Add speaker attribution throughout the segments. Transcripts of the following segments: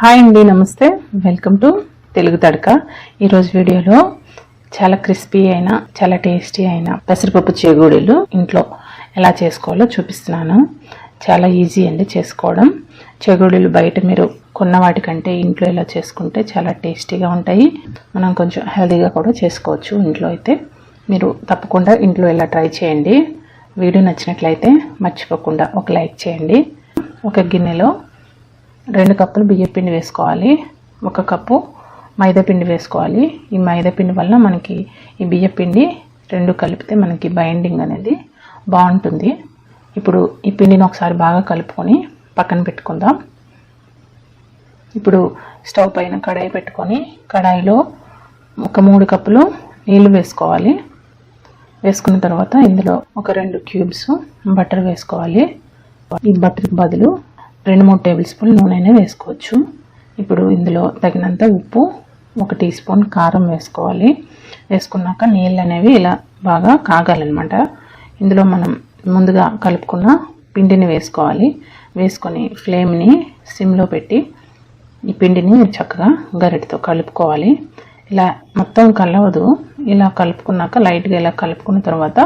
Speaker 1: Hi అండి, నమస్తే. Welcome to Telugu Thadaka. ఈరోజు వీడియోలో చాలా క్రిస్పీ అయిన చాలా టేస్టీ అయిన పెసరపప్పు చేగూడీలు ఇంట్లో ఎలా చేసుకోవాలో చూపిస్తున్నాను. చాలా ఈజీ అండి చేసుకోవడం. చేగూడీలు బయట మీరు కొన్న వాటికంటే ఇంట్లో ఇలా చేసుకుంటే చాలా టేస్టీగా ఉంటాయి. మనం కొంచెం హెల్తీగా కూడా చేసుకోవచ్చు. ఇంట్లో అయితే మీరు తప్పకుండా ఇంట్లో ఇలా ట్రై చేయండి. వీడియో నచ్చినట్లయితే మర్చిపోకుండా ఒక లైక్ చేయండి. ఒక గిన్నెలో 2 కప్పులు బియ్యపిండి వేసుకోవాలి. 1 కప్పు మైదాపిండి వేసుకోవాలి. ఈ మైదాపిండి వల్ల మనకి ఈ బియ్యపిండి 2 కలిపితే మనకి బైండింగ్ అనేది బాగుంటుంది. ఇప్పుడు ఈ పిండిని ఒకసారి బాగా కలుపుకొని పక్కన పెట్టుకుందాం. ఇప్పుడు స్టవ్ పైన కడాయి పెట్టుకొని కడాయిలో ఒక 3 కప్పులు నీళ్లు వేసుకోవాలి. వేసుకున్న తర్వాత ఇందులో ఒక 2 క్యూబ్స్ బటర్ వేసుకోవాలి. ఈ బటర్కి బదులు 2-3 టేబుల్ స్పూన్ నూనె వేసుకోవచ్చు. ఇప్పుడు ఇందులో తగినంత ఉప్పు, 1 టీ స్పూన్ కారం వేసుకోవాలి. వేసుకున్నాక నీళ్ళు అనేవి ఇలా బాగా కాగాలన్నమాట. ఇందులో మనం ముందుగా కలుపుకున్న పిండిని వేసుకోవాలి. వేసుకొని ఫ్లేమ్ని సిమ్లో పెట్టి ఈ పిండిని చక్కగా గరిటెతో కలుపుకోవాలి. ఇలా మొత్తం కలవదు. ఇలా కలుపుకున్నాక లైట్గా ఇలా కలుపుకున్న తర్వాత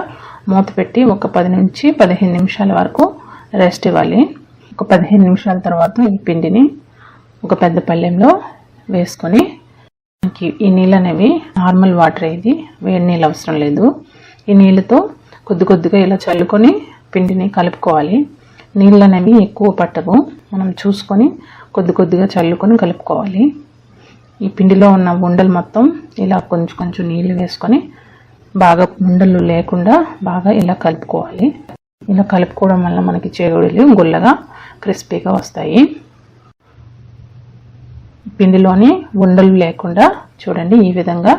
Speaker 1: మూత పెట్టి ఒక 10 నుంచి 15 నిమిషాల వరకు రెస్ట్ ఇవ్వాలి. ఒక 15 నిమిషాల తర్వాత ఈ పిండిని ఒక పెద్ద పళ్ళెంలో వేసుకొని ఈ నీళ్ళు అనేవి నార్మల్ వాటర్, ఇది వేడి నీళ్ళు అవసరం లేదు. ఈ నీళ్ళతో కొద్దిగా ఇలా చల్లుకొని పిండిని కలుపుకోవాలి. నీళ్ళు అనేవి ఎక్కువ పట్టవు. మనం చూసుకొని కొద్దిగా చల్లుకొని కలుపుకోవాలి. ఈ పిండిలో ఉన్న ఉండలు మొత్తం ఇలా కొంచెం నీళ్ళు వేసుకొని బాగా ఉండలు లేకుండా బాగా ఇలా కలుపుకోవాలి. ఇలా కలుపుకోవడం వల్ల మనకి చేగూడీలు గుల్లగా క్రిస్పీగా వస్తాయి. పిండిలోని ఉండలు లేకుండా చూడండి ఈ విధంగా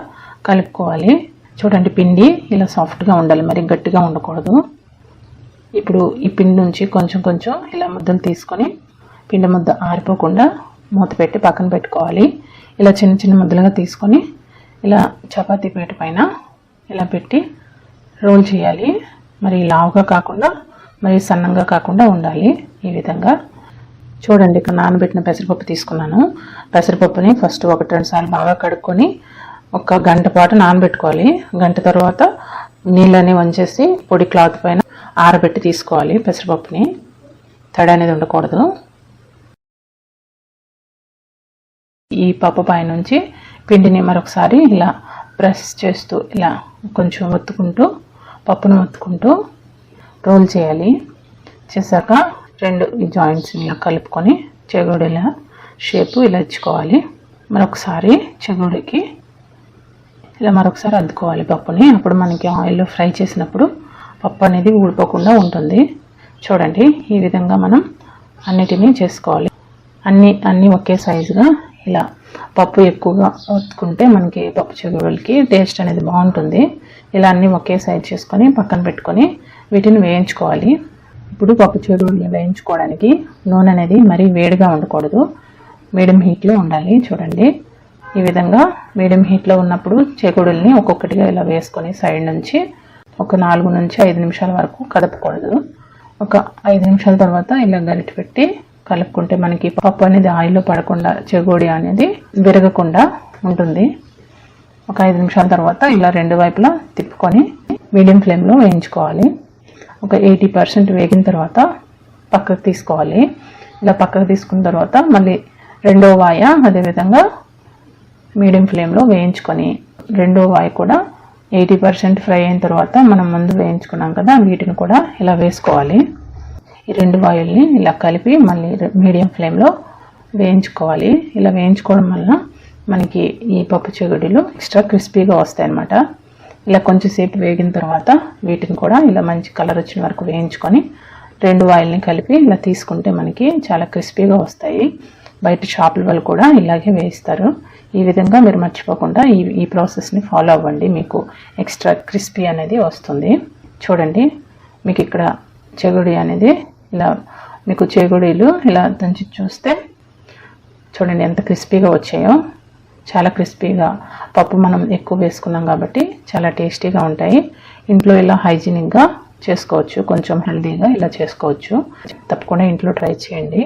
Speaker 1: కలుపుకోవాలి. చూడండి పిండి ఇలా సాఫ్ట్గా ఉండాలి, మరి గట్టిగా ఉండకూడదు. ఇప్పుడు ఈ పిండి నుంచి కొంచెం ఇలా ముద్దలు తీసుకొని పిండి ముద్ద ఆరిపోకుండా మూత పెట్టి పక్కన పెట్టుకోవాలి. ఇలా చిన్న ముద్దలుగా తీసుకొని ఇలా చపాతీ పీట పైన ఇలా పెట్టి రోల్ చేయాలి. మరి లావుగా కాకుండా మరి సన్నంగా కాకుండా ఉండాలి. ఈ విధంగా చూడండి. ఇక్కడ నానబెట్టిన పెసరపప్పు తీసుకున్నాను. పెసరపప్పుని ఫస్ట్ 1-2 సార్లు బాగా కడుక్కొని 1 గంట పాటు నానబెట్టుకోవాలి. గంట తర్వాత నీళ్ళని వంచేసి పొడి క్లాత్ పైన ఆరబెట్టి తీసుకోవాలి. పెసరపప్పుని తడి అనేది ఉండకూడదు. ఈ పప్పు పైనుంచి పిండిని మరొకసారి ఇలా ప్రెస్ చేస్తూ ఇలా కొంచెం ఒత్తుకుంటూ పప్పును ఒత్తుకుంటూ రోల్ చేయాలి. చేశాక 2 జాయింట్స్ని ఇలా కలుపుకొని చెగోడీల షేపు ఇలా ఇచ్చుకోవాలి. మరొకసారి చెగోడీకి ఇలా మరొకసారి అద్దుకోవాలి పప్పుని. అప్పుడు మనకి ఆయిల్లో ఫ్రై చేసినప్పుడు పప్పు అనేది ఊడిపోకుండా ఉంటుంది. చూడండి ఈ విధంగా మనం అన్నిటినీ చేసుకోవాలి. అన్నీ ఒకే సైజుగా ఇలా పప్పు ఎక్కువగా ఒత్తుకుంటే మనకి పప్పు చెగోడీలకి టేస్ట్ అనేది బాగుంటుంది. ఇలా అన్నీ ఒకే సైజ్ చేసుకొని పక్కన పెట్టుకొని వీటిని వేయించుకోవాలి. ఇప్పుడు పప్పు చెగోడీలు వేయించుకోవడానికి నూనె అనేది మరీ వేడిగా ఉండకూడదు, మీడియం హీట్లో ఉండాలి. చూడండి ఈ విధంగా మీడియం హీట్లో ఉన్నప్పుడు చెగోడీలని ఒక్కొక్కటిగా ఇలా వేసుకొని సైడ్ నుంచి ఒక 4 నుంచి 5 నిమిషాల వరకు కదపకూడదు. ఒక 5 నిమిషాల తర్వాత ఇలా గరిటె పెట్టి కలుపుకుంటే మనకి పప్పు అనేది ఆయిల్లో పడకుండా చెగోడీ అనేది విరగకుండా ఉంటుంది. ఒక 5 నిమిషాల తర్వాత ఇలా 2 వైపులా తిప్పుకొని మీడియం ఫ్లేమ్లో వేయించుకోవాలి. ఒక 80% వేగిన తర్వాత పక్కకు తీసుకోవాలి. ఇలా పక్కకు తీసుకున్న తర్వాత మళ్ళీ 2వ వాయ అదేవిధంగా మీడియం ఫ్లేమ్లో వేయించుకొని 2వ వాయ కూడా 80% ఫ్రై అయిన తర్వాత మనం ముందు వేయించుకున్నాం కదా, వీటిని కూడా ఇలా వేసుకోవాలి. ఈ 2 వాయుల్ని ఇలా కలిపి మళ్ళీ మీడియం ఫ్లేమ్లో వేయించుకోవాలి. ఇలా వేయించుకోవడం వల్ల మనకి ఈ పప్పు చెగోడీలు ఎక్స్ట్రా క్రిస్పీగా వస్తాయి అన్నమాట. ఇలా కొంచెంసేపు వేగిన తర్వాత వీటిని కూడా ఇలా మంచి కలర్ వచ్చిన వరకు వేయించుకొని 2 వాయుల్ని కలిపి ఇలా తీసుకుంటే మనకి చాలా క్రిస్పీగా వస్తాయి. బయట షాపుల వాళ్ళు కూడా ఇలాగే వేయిస్తారు. ఈ విధంగా మీరు మర్చిపోకుండా ఈ ప్రాసెస్ని ఫాలో అవ్వండి, మీకు ఎక్స్ట్రా క్రిస్పీ అనేది వస్తుంది. చూడండి మీకు ఇక్కడ చెగోడీ అనేది ఇలా మీకు చెగోడీలు ఇలా దంచి చూస్తే చూడండి ఎంత క్రిస్పీగా వచ్చాయో. చాలా క్రిస్పీగా పప్పు మనం ఎక్కువ వేసుకున్నాం కాబట్టి చాలా టేస్టీగా ఉంటాయి. ఇంట్లో ఇలా హైజీనిక్గా చేసుకోవచ్చు, కొంచెం హెల్తీగా ఇలా చేసుకోవచ్చు. తప్పకుండా ఇంట్లో ట్రై చేయండి.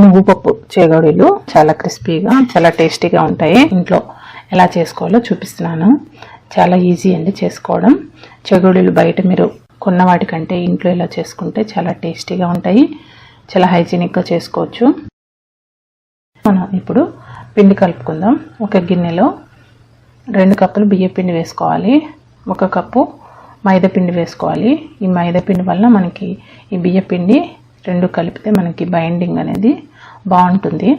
Speaker 1: నువ్వు పప్పు చేగోడీలు చాలా క్రిస్పీగా చాలా టేస్టీగా ఉంటాయి. ఇంట్లో ఎలా చేసుకోవాలో చూపిస్తున్నాను. చాలా ఈజీ అండి చేసుకోవడం. చేగోడీలు బయట మీరు కొన్న వాటికంటే ఇంట్లో ఇలా చేసుకుంటే చాలా టేస్టీగా ఉంటాయి. చాలా హైజీనిక్గా చేసుకోవచ్చు. మనం ఇప్పుడు పిండి కలుపుకుందాం. ఒక గిన్నెలో 2 కప్పులు బియ్యం పిండి వేసుకోవాలి. 1 కప్పు మైదా పిండి వేసుకోవాలి. ఈ మైదా పిండి వల్ల మనకి ఈ బియ్యం పిండి 2 కలిపితే మనకి బైండింగ్ అనేది బాగుంటుంది.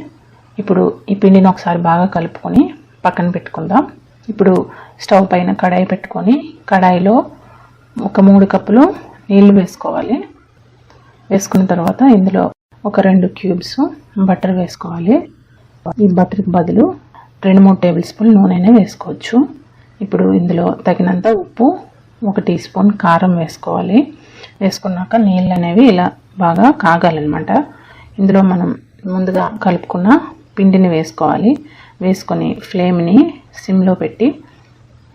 Speaker 1: ఇప్పుడు ఈ పిండిని ఒకసారి బాగా కలుపుకొని పక్కన పెట్టుకుందాం. ఇప్పుడు స్టవ్ పైన కడాయి పెట్టుకొని కడాయిలో ఒక 3 కప్పులు నీళ్లు వేసుకోవాలి. వేసుకున్న తర్వాత ఇందులో ఒక 2 క్యూబ్స్ బటర్ వేసుకోవాలి. ఈ బటర్కి బదులు 2-3 టేబుల్ స్పూన్ నూనె వేసుకోవచ్చు. ఇప్పుడు ఇందులో తగినంత ఉప్పు, 1 టీ స్పూన్ కారం వేసుకోవాలి. వేసుకున్నాక నీళ్ళు అనేవి ఇలా బాగా కాగాలన్నమాట. ఇందులో మనం ముందుగా కలుపుకున్న పిండిని వేసుకోవాలి. వేసుకొని ఫ్లేమ్ని సిమ్లో పెట్టి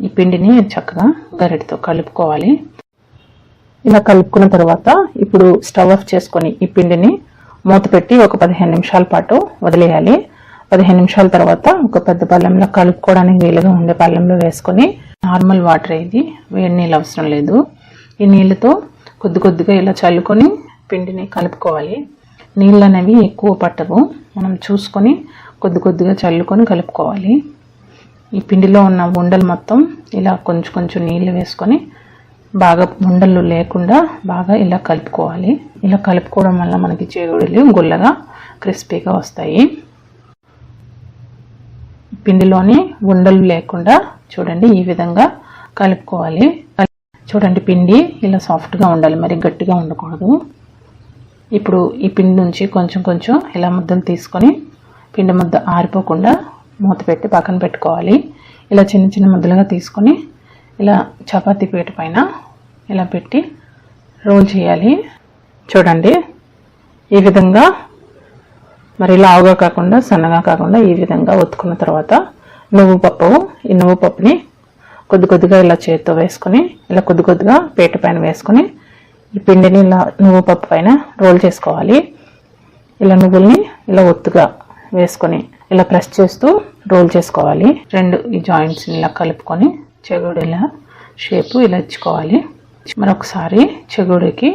Speaker 1: ఈ పిండిని చక్కగా గరిటెతో కలుపుకోవాలి. ఇలా కలుపుకున్న తర్వాత ఇప్పుడు స్టవ్ ఆఫ్ చేసుకొని ఈ పిండిని మూత పెట్టి ఒక 15 నిమిషాల పాటు వదిలేయాలి. 15 నిమిషాల తర్వాత ఒక పెద్ద పళ్ళెంలో కలుపుకోవడానికి వీలుగా ఉండే పళ్ళెంలో వేసుకొని నార్మల్ వాటర్ ఇది వేడి నీళ్ళు అవసరం లేదు. ఈ నీళ్ళతో కొద్దిగా ఇలా చల్లుకొని పిండిని కలుపుకోవాలి. నీళ్ళు అనేవి ఎక్కువ పట్టవు. మనం చూసుకొని కొద్దిగా చల్లుకొని కలుపుకోవాలి. ఈ పిండిలో ఉన్న ఉండలు మొత్తం ఇలా కొంచెం నీళ్ళు వేసుకొని బాగా ఉండలు లేకుండా బాగా ఇలా కలుపుకోవాలి. ఇలా కలుపుకోవడం వల్ల మనకి చేగోడీలు గుల్లగా క్రిస్పీగా వస్తాయి. పిండిలోని ఉండలు లేకుండా చూడండి ఈ విధంగా కలుపుకోవాలి. చూడండి పిండి ఇలా సాఫ్ట్గా ఉండాలి, మరి గట్టిగా ఉండకూడదు. ఇప్పుడు ఈ పిండి నుంచి కొంచెం ఇలా ముద్దలు తీసుకొని పిండి ముద్ద ఆరిపోకుండా మూత పెట్టి పక్కన పెట్టుకోవాలి. ఇలా చిన్న ముద్దలుగా తీసుకొని ఇలా చపాతీ పీట పైన ఇలా పెట్టి రోల్ చేయాలి. చూడండి ఈ విధంగా మరి లావుగా కాకుండా సన్నగా కాకుండా ఈ విధంగా ఒత్తుకున్న తర్వాత ఈ నువ్వు పప్పుని కొద్దిగా ఇలా చేతితో వేసుకొని ఇలా కొద్దిగా పీట పైన వేసుకొని ఈ పిండిని ఇలా నువ్వు పప్పు పైన రోల్ చేసుకోవాలి. ఇలా నువ్వుల్ని ఇలా ఒత్తుగా వేసుకొని ఇలా ప్రెస్ చేస్తూ రోల్ చేసుకోవాలి. 2 ఈ జాయింట్స్ని ఇలా కలుపుకొని చెగోడీల షేపు ఇలా ఇచ్చుకోవాలి. మరొకసారి చెగోడీకి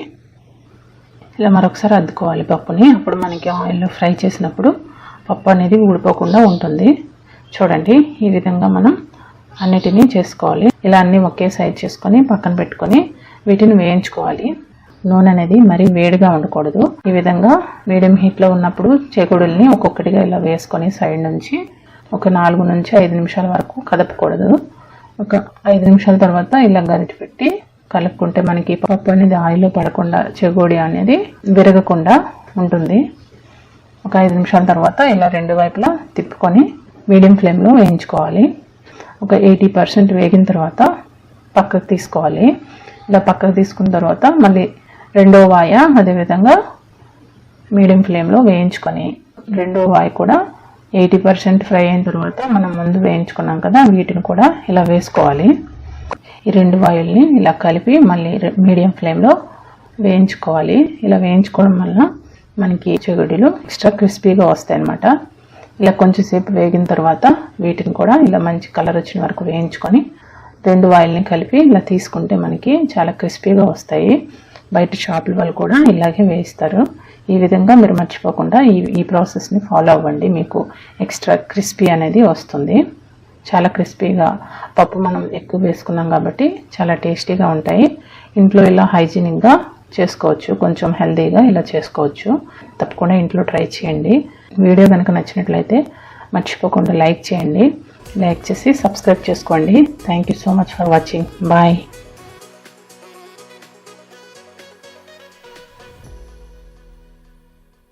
Speaker 1: ఇలా మరొకసారి అద్దుకోవాలి పప్పుని. అప్పుడు మనకి ఆయిల్లో ఫ్రై చేసినప్పుడు పప్పు అనేది ఊడిపోకుండా ఉంటుంది. చూడండి ఈ విధంగా మనం అన్నిటినీ చేసుకోవాలి. ఇలా అన్నీ ఒకే సైజ్ చేసుకొని పక్కన పెట్టుకొని వీటిని వేయించుకోవాలి. నూనె అనేది మరీ వేడిగా ఉండకూడదు. ఈ విధంగా మీడియం హీట్లో ఉన్నప్పుడు చేగోడీల్ని ఒక్కొక్కటిగా ఇలా వేసుకొని సైడ్ నుంచి ఒక 4 నుంచి 5 నిమిషాల వరకు కదపకూడదు. ఒక 5 నిమిషాల తర్వాత ఇలా గరిటె పెట్టి కలుపుకుంటే మనకి పప్పు అనేది ఆయిల్లో పడకుండా చేగోడీ అనేది విరగకుండా ఉంటుంది. ఒక 5 నిమిషాల తర్వాత ఇలా 2 వైపులా తిప్పుకొని మీడియం ఫ్లేమ్లో వేయించుకోవాలి. ఒక 80% వేగిన తర్వాత పక్కకు తీసుకోవాలి. ఇలా పక్కకు తీసుకున్న తర్వాత మళ్ళీ రెండో వాయ అదేవిధంగా మీడియం ఫ్లేమ్లో వేయించుకొని రెండో వాయ కూడా 80% ఫ్రై అయిన తర్వాత మనం ముందు వేయించుకున్నాం కదా వీటిని కూడా ఇలా వేసుకోవాలి. ఈ 2 వాయుల్ని ఇలా కలిపి మళ్ళీ మీడియం ఫ్లేమ్లో వేయించుకోవాలి. ఇలా వేయించుకోవడం వల్ల మనకి చెగోడీలు ఎక్స్ట్రా క్రిస్పీగా వస్తాయి అన్నమాట. ఇలా కొంచెంసేపు వేగిన తర్వాత వీటిని కూడా ఇలా మంచి కలర్ వచ్చిన వరకు వేయించుకొని 2 వాయిల్ని కలిపి ఇలా తీసుకుంటే మనకి చాలా క్రిస్పీగా వస్తాయి. బయట షాపుల వాళ్ళు కూడా ఇలాగే వేయిస్తారు. ఈ విధంగా మీరు మర్చిపోకుండా ఈ ప్రాసెస్ని ఫాలో అవ్వండి. మీకు ఎక్స్ట్రా క్రిస్పీ అనేది వస్తుంది. చాలా క్రిస్పీగా పప్పు మనం ఎక్కువ వేసుకున్నాం కాబట్టి చాలా టేస్టీగా ఉంటాయి. ఇంట్లో ఇలా హైజీనిక్గా చేసుకోవచ్చు, కొంచెం హెల్తీగా ఇలా చేసుకోవచ్చు. తప్పకుండా ఇంట్లో ట్రై చేయండి. వీడియో కనుక నచ్చినట్లయితే మర్చిపోకుండా లైక్ చేయండి. లైక్ చేసి సబ్స్క్రైబ్ చేసుకోండి. Thank you so much for watching. Bye.